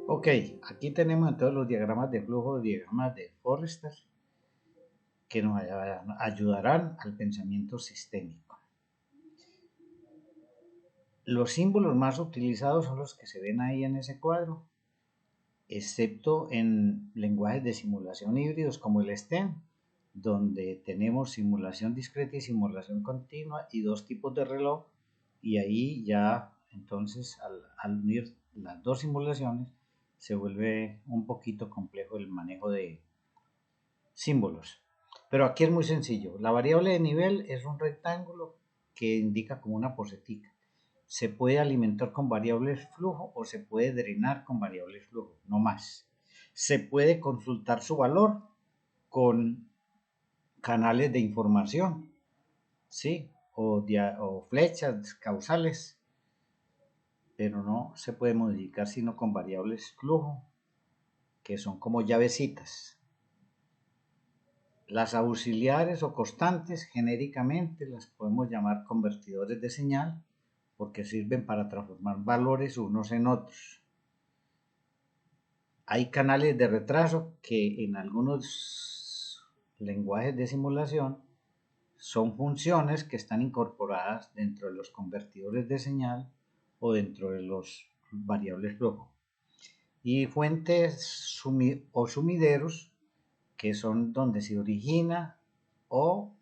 Ok, aquí tenemos entonces los diagramas de flujo, diagramas de Forrester, que nos ayudarán al pensamiento sistémico. Los símbolos más utilizados son los que se ven ahí en ese cuadro, excepto en lenguajes de simulación híbridos como el STEM, donde tenemos simulación discreta y simulación continua y dos tipos de reloj, y ahí ya entonces al unir las dos simulaciones se vuelve un poquito complejo el manejo de símbolos. Pero aquí es muy sencillo. La variable de nivel es un rectángulo que indica como una posetica. Se puede alimentar con variables flujo o se puede drenar con variables flujo, no más. Se puede consultar su valor con canales de información, ¿sí? O flechas causales, pero no se puede modificar sino con variables flujo, que son como llavecitas. Las auxiliares o constantes genéricamente las podemos llamar convertidores de señal porque sirven para transformar valores unos en otros. Hay canales de retraso que en algunos lenguajes de simulación son funciones que están incorporadas dentro de los convertidores de señal o dentro de los variables flujo. Y fuentes o sumideros, que son donde se origina o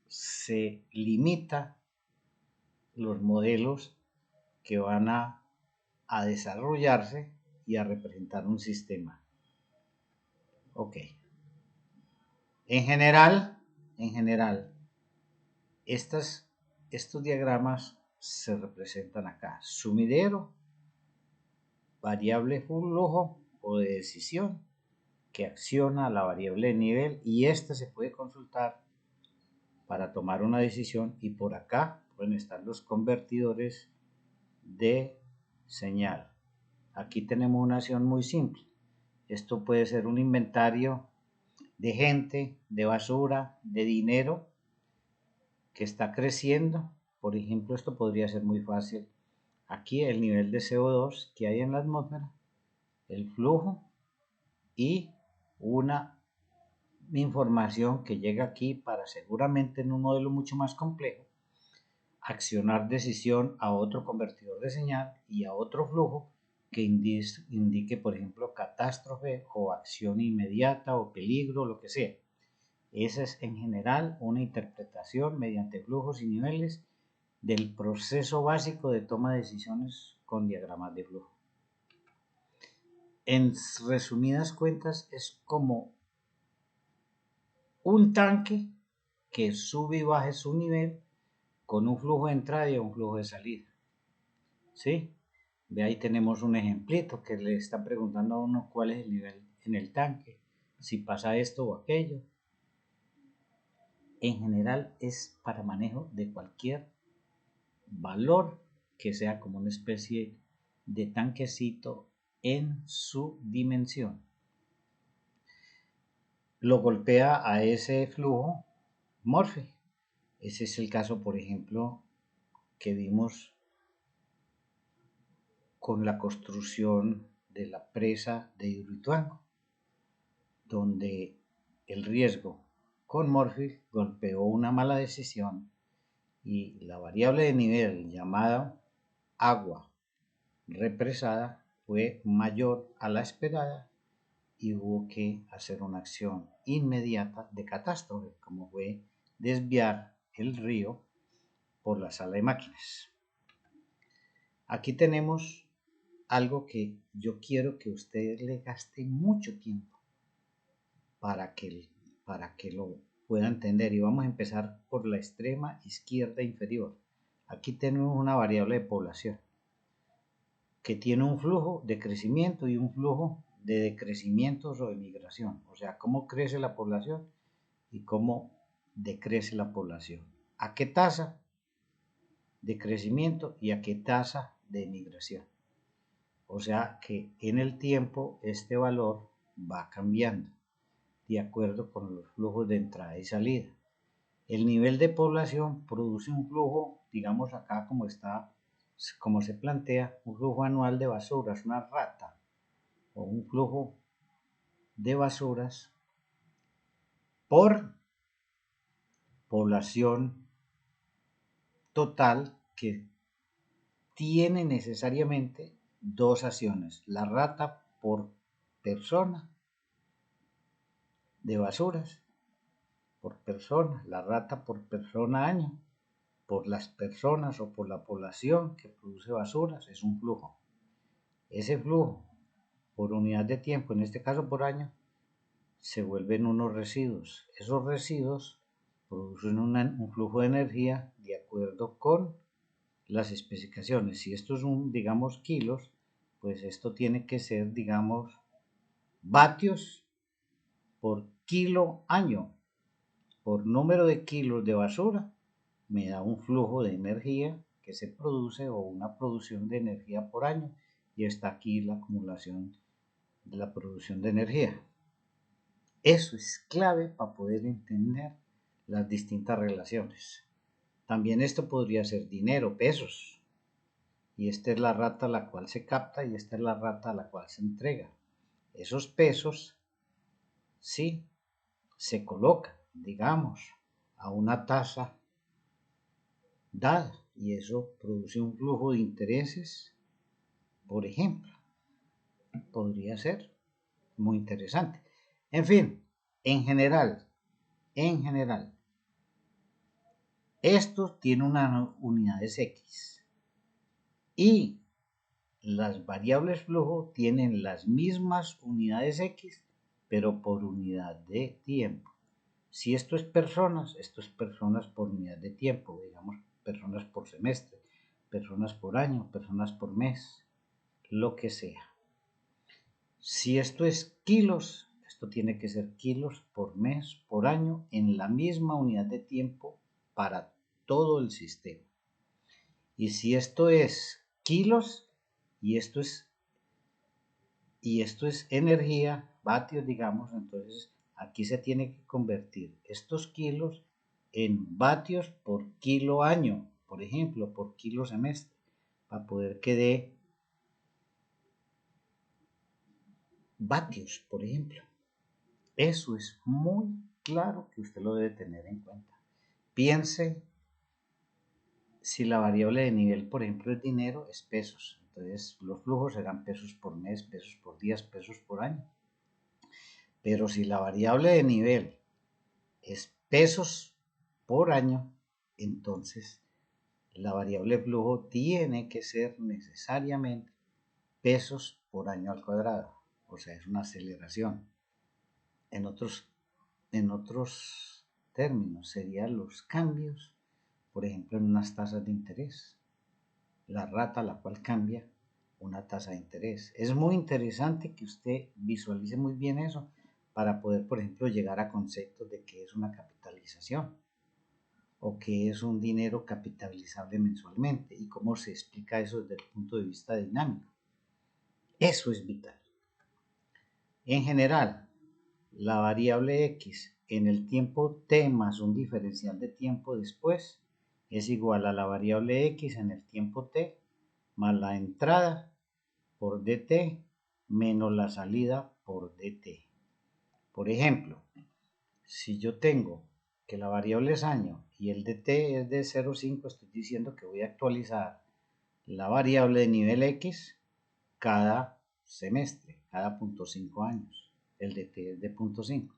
se limita los modelos que van a desarrollarse y a representar un sistema. Ok. En general, estos diagramas se representan acá. Sumidero, variable flujo o de decisión que acciona la variable de nivel y esta se puede consultar para tomar una decisión y por acá pueden estar los convertidores de señal. Aquí tenemos una acción muy simple. Esto puede ser un inventario de gente, de basura, de dinero que está creciendo. Por ejemplo, esto podría ser muy fácil. Aquí el nivel de CO2 que hay en la atmósfera, el flujo y una información que llega aquí para seguramente en un modelo mucho más complejo accionar decisión a otro convertidor de señal y a otro flujo que indique, por ejemplo, catástrofe o acción inmediata o peligro, lo que sea. Esa es en general una interpretación mediante flujos y niveles del proceso básico de toma de decisiones con diagramas de flujo. En resumidas cuentas, es como un tanque que sube y baja su nivel con un flujo de entrada y un flujo de salida. ¿Sí? De ahí tenemos un ejemplito que le está preguntando a uno cuál es el nivel en el tanque, si pasa esto o aquello. En general es para manejo de cualquier valor que sea como una especie de tanquecito en su dimensión. Lo golpea a ese flujo Morphy. Ese es el caso, por ejemplo, que vimos con la construcción de la presa de Hidroituango, donde el riesgo con Morphy golpeó una mala decisión y la variable de nivel llamada agua represada fue mayor a la esperada y hubo que hacer una acción inmediata de catástrofe, como fue desviar el río por la sala de máquinas. Aquí tenemos algo que yo quiero que ustedes le gasten mucho tiempo para que lo pueda entender. Y vamos a empezar por la extrema izquierda inferior. Aquí tenemos una variable de población que tiene un flujo de crecimiento y un flujo de decrecimiento o de migración. O sea, cómo crece la población y cómo decrece la población. ¿A qué tasa de crecimiento y a qué tasa de migración? O sea que en el tiempo este valor va cambiando de acuerdo con los flujos de entrada y salida. El nivel de población produce un flujo, digamos acá como está, como se plantea, un flujo anual de basura, es una rata. o un flujo de basuras por población total que tiene necesariamente dos acciones: la rata por persona de basuras por persona, la rata por persona año, por las personas o por la población que produce basuras, es un flujo. Ese flujo por unidad de tiempo, en este caso por año, se vuelven unos residuos. Esos residuos producen un flujo de energía de acuerdo con las especificaciones. Si esto es digamos, kilos, pues esto tiene que ser, digamos, vatios por kilo año. Por número de kilos de basura, me da un flujo de energía que se produce o una producción de energía por año. Y está aquí la acumulación de la producción de energía. Eso es clave para poder entender las distintas relaciones. También esto podría ser dinero, pesos. Y esta es la rata a la cual se capta y esta es la rata a la cual se entrega. Esos pesos, sí, se colocan, digamos, a una tasa dada y eso produce un flujo de intereses, por ejemplo. Podría ser muy interesante. En fin, en general, esto tiene unas unidades X y las variables flujo tienen las mismas unidades X, pero por unidad de tiempo. Si esto es personas por unidad de tiempo, digamos, personas por semestre, personas por año, personas por mes, lo que sea. Si esto es kilos, esto tiene que ser kilos por mes, por año, en la misma unidad de tiempo para todo el sistema. Y si esto es kilos y esto es energía, vatios, digamos, entonces aquí se tiene que convertir estos kilos en vatios por kilo año, por ejemplo, por kilo semestre, para poder que dé vatios, por ejemplo. Eso es muy claro que usted lo debe tener en cuenta. Piense si la variable de nivel, por ejemplo, es dinero, es pesos. Entonces los flujos serán pesos por mes, pesos por días, pesos por año. Pero si la variable de nivel es pesos por año, entonces la variable flujo tiene que ser necesariamente pesos por año al cuadrado. O sea, es una aceleración. En otros términos, serían los cambios, por ejemplo, en unas tasas de interés. La rata a la cual cambia una tasa de interés. Es muy interesante que usted visualice muy bien eso para poder, por ejemplo, llegar a conceptos de qué es una capitalización o qué es un dinero capitalizable mensualmente y cómo se explica eso desde el punto de vista dinámico. Eso es vital. En general, la variable x en el tiempo t más un diferencial de tiempo después es igual a la variable x en el tiempo t más la entrada por dt menos la salida por dt. Por ejemplo, si yo tengo que la variable es año y el dt es de 0,5, estoy diciendo que voy a actualizar la variable de nivel x cada semestre, cada 0,5 años. El dt es de 0,5.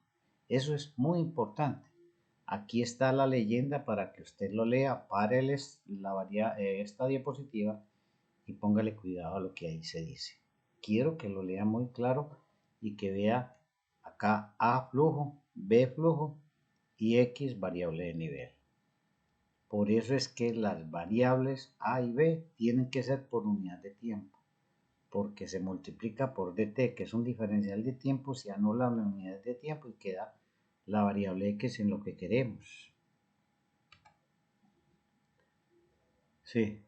Eso es muy importante. Aquí está la leyenda para que usted lo lea, pare esta diapositiva y póngale cuidado a lo que ahí se dice. Quiero que lo lea muy claro y que vea acá A flujo, B flujo y X variable de nivel. Por eso es que las variables A y B tienen que ser por unidad de tiempo, porque se multiplica por dt, que es un diferencial de tiempo, se anula la unidad de tiempo y queda la variable x en lo que queremos. Sí,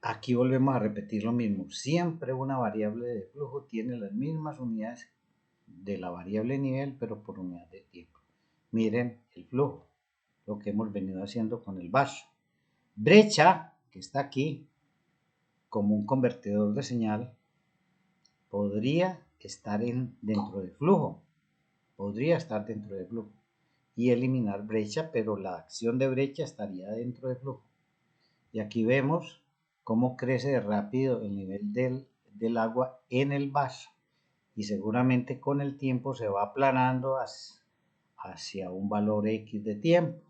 aquí volvemos a repetir lo mismo. Siempre una variable de flujo tiene las mismas unidades de la variable nivel, pero por unidad de tiempo. Miren el flujo, lo que hemos venido haciendo con el vaso. Brecha, que está aquí como un convertidor de señal, podría estar dentro de flujo, podría estar dentro de flujo y eliminar brecha, pero la acción de brecha estaría dentro de flujo. Y aquí vemos cómo crece rápido el nivel del agua en el vaso y seguramente con el tiempo se va aplanando hacia un valor X de tiempo,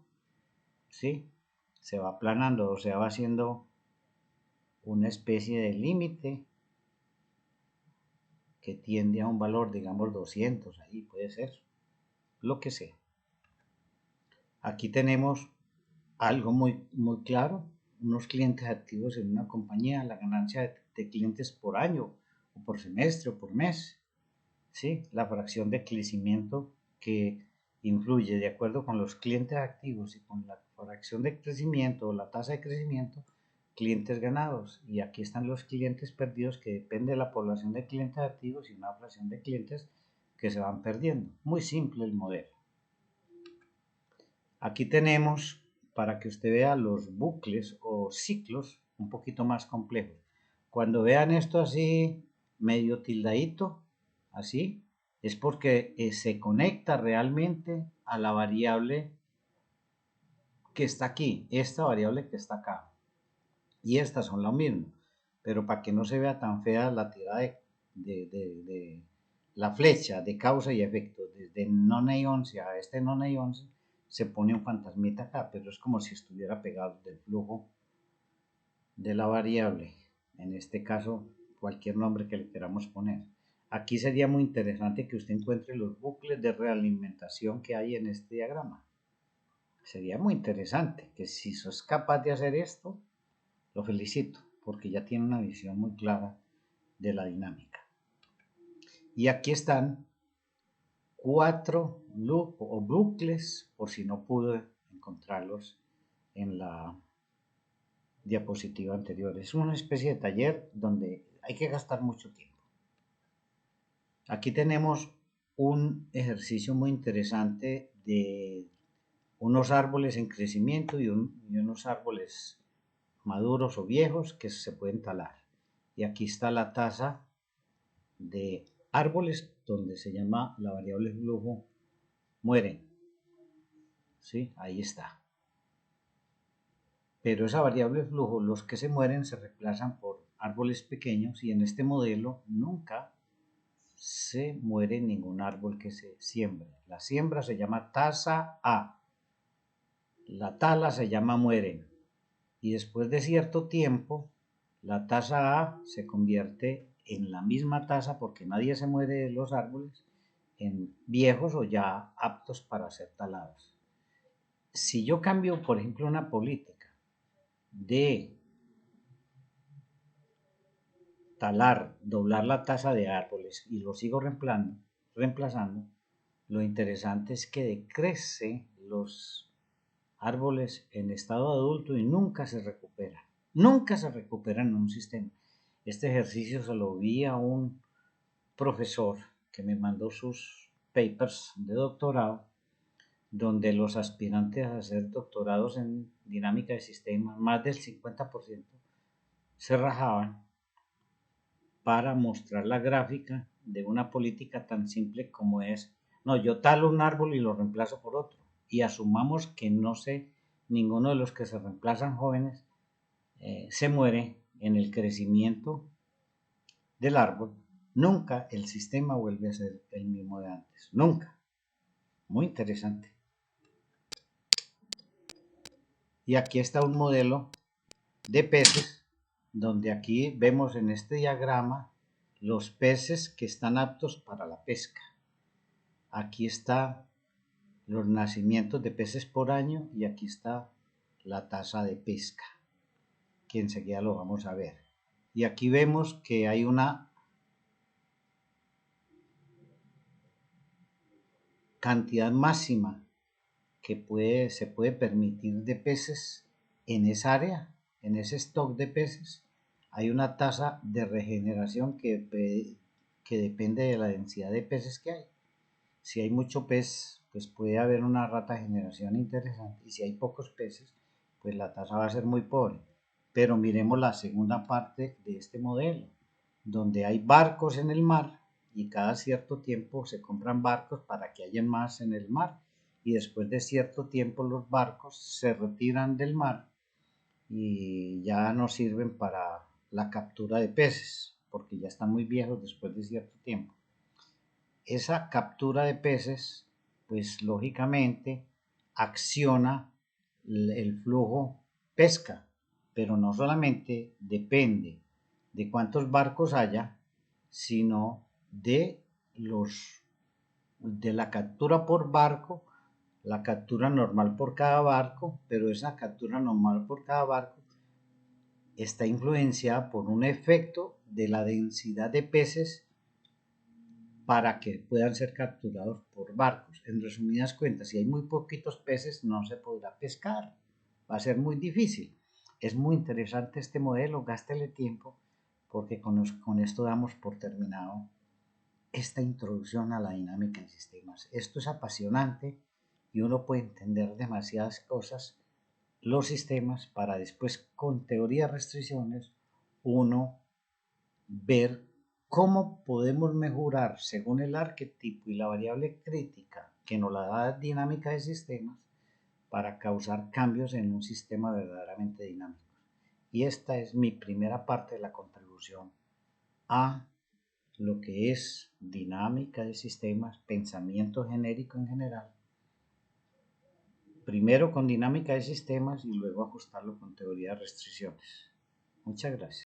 ¿sí? Se va aplanando, o sea, va haciendo una especie de límite que tiende a un valor, digamos 200, ahí puede ser, lo que sea. Aquí tenemos algo muy claro, unos clientes activos en una compañía, la ganancia de clientes por año, o por semestre, o por mes, ¿sí? La fracción de crecimiento que influye de acuerdo con los clientes activos y con la fracción de crecimiento o la tasa de crecimiento, clientes ganados. Y aquí están los clientes perdidos, que depende de la población de clientes activos y una fracción de clientes que se van perdiendo. Muy simple el modelo. Aquí tenemos, para que usted vea los bucles o ciclos un poquito más complejos. Cuando vean esto así, medio tildadito, así, es porque se conecta realmente a la variable que está aquí, esta variable que está acá. Y estas son lo mismo, pero para que no se vea tan fea la tirada de la flecha de causa y efecto, desde non 11 a este non 11, se pone un fantasmita acá, pero es como si estuviera pegado del flujo de la variable, en este caso cualquier nombre que le queramos poner. Aquí sería muy interesante que usted encuentre los bucles de realimentación que hay en este diagrama. Sería muy interesante que si sos capaz de hacer esto, lo felicito, porque ya tiene una visión muy clara de la dinámica. Y aquí están 4 loop o bucles, por si no pude encontrarlos en la diapositiva anterior. Es una especie de taller donde hay que gastar mucho tiempo. Aquí tenemos un ejercicio muy interesante de unos árboles en crecimiento y unos árboles maduros o viejos que se pueden talar. Y aquí está la tasa de árboles donde se llama la variable flujo mueren. ¿Sí? Ahí está. Pero esa variable flujo, los que se mueren se reemplazan por árboles pequeños y en este modelo nunca se muere ningún árbol que se siembre. La siembra se llama tasa A, la tala se llama mueren y después de cierto tiempo la tasa A se convierte en la misma tasa porque nadie se muere de los árboles en viejos o ya aptos para ser talados. Si yo cambio, por ejemplo, una política de talar, doblar la tasa de árboles y lo sigo reemplazando, lo interesante es que decrece los árboles en estado adulto y nunca se recuperan. Nunca se recuperan en un sistema. Este ejercicio se lo vi a un profesor que me mandó sus papers de doctorado, donde los aspirantes a hacer doctorados en dinámica de sistemas, más del 50%, se rajaban para mostrar la gráfica de una política tan simple como es, no, yo talo un árbol y lo reemplazo por otro. Y asumamos que no sé, ninguno de los que se reemplazan jóvenes se muere en el crecimiento del árbol. Nunca el sistema vuelve a ser el mismo de antes. Nunca. Muy interesante. Y aquí está un modelo de peces, donde aquí vemos en este diagrama los peces que están aptos para la pesca. Aquí está los nacimientos de peces por año y aquí está la tasa de pesca, que enseguida lo vamos a ver. Y aquí vemos que hay una cantidad máxima que se puede permitir de peces en esa área, en ese stock de peces. Hay una tasa de regeneración que depende de la densidad de peces que hay. Si hay mucho pez, pues puede haber una rata de generación interesante. Y si hay pocos peces, pues la tasa va a ser muy pobre. Pero miremos la segunda parte de este modelo, donde hay barcos en el mar y cada cierto tiempo se compran barcos para que haya más en el mar y después de cierto tiempo los barcos se retiran del mar y ya no sirven para la captura de peces porque ya están muy viejos después de cierto tiempo. Esa captura de peces, pues lógicamente acciona el flujo pesca, pero no solamente depende de cuántos barcos haya, sino de la captura por barco, la captura normal por cada barco, pero esa captura normal por cada barco está influenciada por un efecto de la densidad de peces para que puedan ser capturados por barcos. En resumidas cuentas, si hay muy poquitos peces, no se podrá pescar. Va a ser muy difícil. Es muy interesante este modelo, gástele tiempo, porque con esto damos por terminado esta introducción a la dinámica en sistemas. Esto es apasionante y uno puede entender demasiadas cosas, los sistemas, para después con teoría de restricciones uno ver cómo podemos mejorar según el arquetipo y la variable crítica que nos la da dinámica de sistemas para causar cambios en un sistema verdaderamente dinámico. Y esta es mi primera parte de la contribución a lo que es dinámica de sistemas, pensamiento genérico en general, primero con dinámica de sistemas y luego ajustarlo con teoría de restricciones. Muchas gracias.